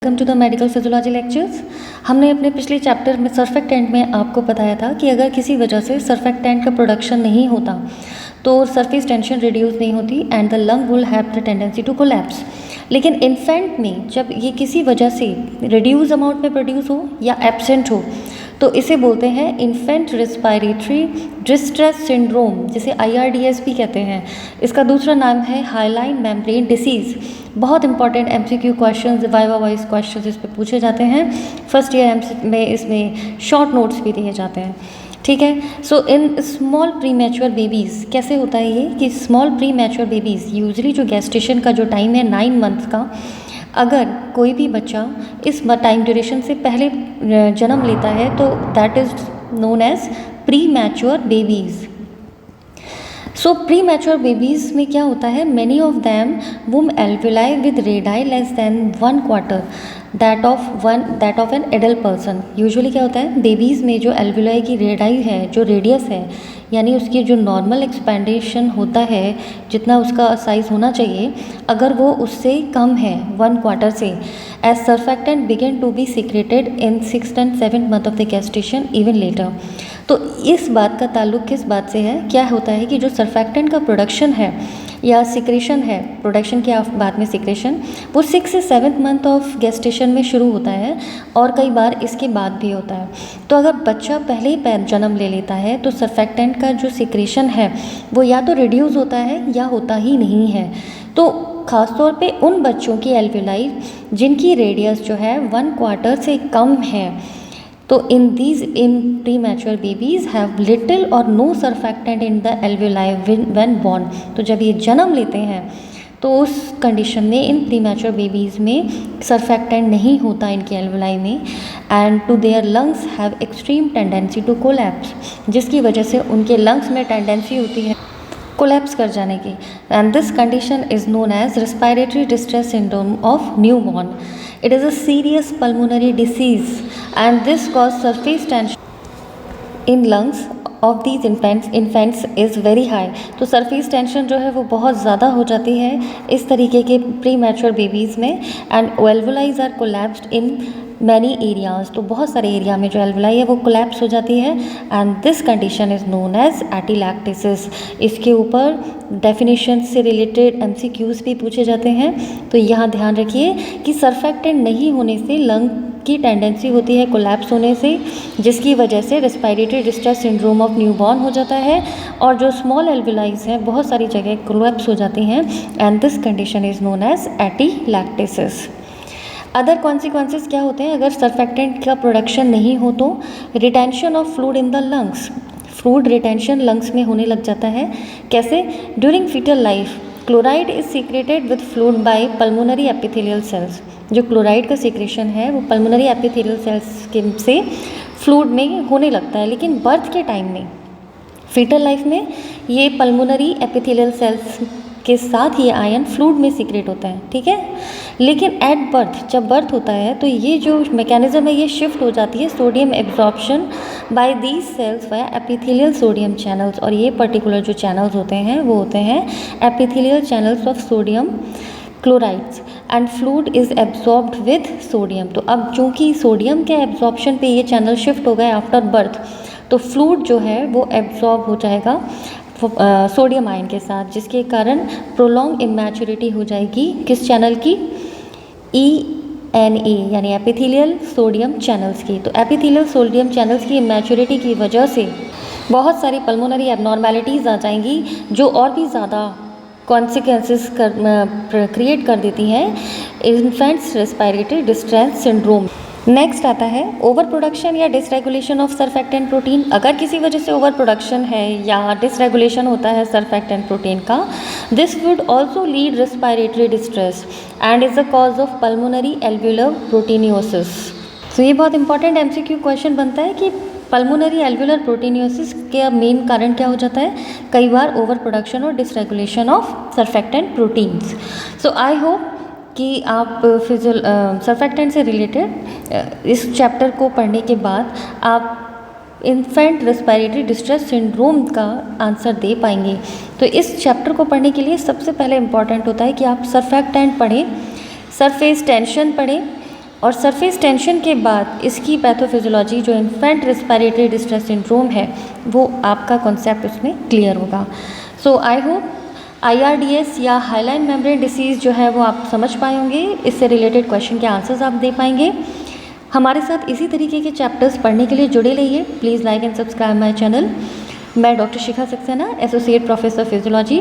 Welcome to the medical physiology lectures. हमने अपने पिछले चैप्टर में सर्फेक्टेंट में आपको बताया था कि अगर किसी वजह से सर्फेक्टेंट का प्रोडक्शन नहीं होता तो सरफेस टेंशन रिड्यूस नहीं होती and the lung will have the tendency to collapse. लेकिन इन्फेंट में जब ये किसी वजह से रिड्यूस अमाउंट में प्रोड्यूस हो या एब्सेंट हो तो इसे बोलते हैं इन्फेंट रिस्पायरेटरी डिस्ट्रेस सिंड्रोम, जिसे IRDS भी कहते हैं। इसका दूसरा नाम है हाइलाइन मेम्ब्रेन डिसीज़। बहुत important MCQ questions, viva wise questions इस पे पूछे जाते हैं। फर्स्ट ईयर में इसमें शॉर्ट नोट्स भी दिए जाते हैं, ठीक है। So in small premature babies कैसे होता है ये कि small premature babies usually जो गेस्टेशन का जो टाइम है 9 मंथ्स का, अगर कोई भी बच्चा इस टाइम ड्यूरेशन से पहले जन्म लेता है तो that is known as premature babies. So premature babies में क्या होता है, many of them whom alveoli with radii less than 1/4 that of an adult person. Usually क्या होता है, बेबीज़ में जो एल्वुलाई की रेडाई है, जो रेडियस है, यानी उसकी जो नॉर्मल एक्सपेंडेशन होता है, जितना उसका साइज़ होना चाहिए, अगर वो उससे कम है 1/4 से, as surfactant begin to be secreted in 6th and 7th month of the gestation even later. तो इस बात का ताल्लुक किस बात से है, क्या होता है कि जो सर्फेक्टेंट का प्रोडक्शन है या सिक्रेशन है, प्रोडक्शन के बाद में सिक्रेशन, वो 6 से 7th मंथ ऑफ गेस्टेशन में शुरू होता है और कई बार इसके बाद भी होता है। तो अगर बच्चा पहले ही जन्म ले लेता है तो सर्फेक्टेंट का जो सिक्रेशन है वो या तो रिड्यूस होता है या होता ही नहीं है। तो ख़ासतौर पे उन बच्चों की एल्वुलाई जिनकी रेडियस जो है 1/4 से कम है, तो in premature babies have little और no surfactant in the alveoli when born. तो जब ये जन्म लेते हैं तो उस कंडीशन में इन प्री मैच्योर बेबीज़ में सर्फेक्टेंट नहीं होता इनकी एल्वुलाई में, and to their lungs have extreme tendency to collapse, जिसकी वजह से उनके लंग्स में टेंडेंसी होती है कोलैप्स कर जाने की। And this condition is known as respiratory distress syndrome of newborn. It is a serious pulmonary disease and this cause surface tension in lungs of these infants is very high। तो surface tension जो है वो बहुत ज़्यादा हो जाती है इस तरीके के प्री मैच्योर बेबीज़ में, and alveoli are collapsed in many areas। तो बहुत सारे एरिया में जो एल्वुलाई है वो कोलैप्स हो जाती है and this condition is known as atelectasis. इसके ऊपर डेफिनेशन से रिलेटेड MCQs भी पूछे जाते हैं। तो यहाँ ध्यान रखिए कि सर्फेक्टेंट नहीं होने से लंग की टेंडेंसी होती है कोलैप्स होने से, जिसकी वजह से respiratory distress syndrome of newborn हो जाता है और जो स्मॉल एल्वुलाइज हैं बहुत सारी जगह कोलैप्स हो जाती हैं and this condition is known as atelectasis. Other consequences क्या होते हैं अगर सर्फेक्टेंट का प्रोडक्शन नहीं हो तो, retention of fluid in the lungs, fluid retention lungs में होने लग जाता है। कैसे, during foetal life chloride is secreted with fluid by pulmonary epithelial cells. जो क्लोराइड का सीक्रेशन है वो पल्मोनरी एपिथेलियल सेल्स से फ्लूइड में होने लगता है, लेकिन बर्थ के टाइम में, फीटल लाइफ में ये पल्मोनरी एपिथेलियल सेल्स के साथ ये आयन फ्लूइड में सीक्रेट होता है, ठीक है। लेकिन एट बर्थ, जब बर्थ होता है तो ये जो मैकेनिज्म है ये शिफ्ट हो जाती है sodium absorption by these cells via epithelial sodium channels, और ये पर्टिकुलर जो चैनल्स होते हैं वो होते हैं epithelial channels of sodium chlorides and fluid is absorbed with sodium. तो अब चूँकि सोडियम के एब्जॉर्प्शन पे ये चैनल शिफ्ट हो गए आफ्टर बर्थ, तो फ्लूइड जो है वो एब्जॉर्ब हो जाएगा सोडियम आयन के साथ, जिसके कारण प्रोलॉन्ग इमैच्योरिटी हो जाएगी किस चैनल की, ENA यानी एपिथेलियल सोडियम चैनल्स की। तो एपिथेलियल सोडियम चैनल्स की इमैच्योरिटी की वजह से बहुत सारी पल्मोनरी एबनॉर्मेलिटीज़ आ जाएंगी जो और भी ज़्यादा कॉन्सिक्वेंसेस क्रिएट कर देती हैं infants respiratory distress syndrome. Next आता है ओवर प्रोडक्शन या डिसरेगुलेशन ऑफ सर्फेक्टेंट प्रोटीन। अगर किसी वजह से ओवर प्रोडक्शन है या डिसरेगुलेशन होता है सर्फेक्टेंट प्रोटीन का, this would also lead respiratory distress and is the cause of pulmonary alveolar proteinosis. तो ये बहुत इंपॉर्टेंट MCQ क्वेश्चन बनता है कि पल्मोनरी एल्वुलर प्रोटीनियोसिस का मेन कारण क्या हो जाता है, कई बार ओवर प्रोडक्शन और dysregulation of surfactant proteins. So I hope कि आप सर्फेक्टेंट से रिलेटेड इस चैप्टर को पढ़ने के बाद आप इन्फेंट रेस्पिरेटरी डिस्ट्रेस सिंड्रोम का आंसर दे पाएंगे। तो इस चैप्टर को पढ़ने के लिए सबसे पहले इम्पॉर्टेंट होता है कि आप सर्फेक्टेंट पढ़ें, सरफेस टेंशन पढ़ें, और सरफेस टेंशन के बाद इसकी पैथोफिजियोलॉजी जो इन्फेंट रेस्पिरेटरी डिस्ट्रेस सिंड्रोम है वो आपका कॉन्सेप्ट उसमें क्लियर होगा। सो आई होप IRDS या हाइलाइन मेम्ब्रेन डिसीज़ जो है वो आप समझ पाए होंगे, इससे रिलेटेड क्वेश्चन के आंसर्स आप दे पाएंगे। हमारे साथ इसी तरीके के चैप्टर्स पढ़ने के लिए जुड़े रहिए। Please like and subscribe my channel. मैं doctor Shikha Saxena, associate professor physiology.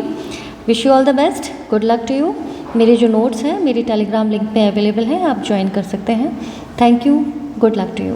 Wish you all the best, good luck to you. मेरे जो नोट्स हैं मेरी टेलीग्राम लिंक पे अवेलेबल हैं, आप ज्वाइन कर सकते हैं। Thank you, good luck to you.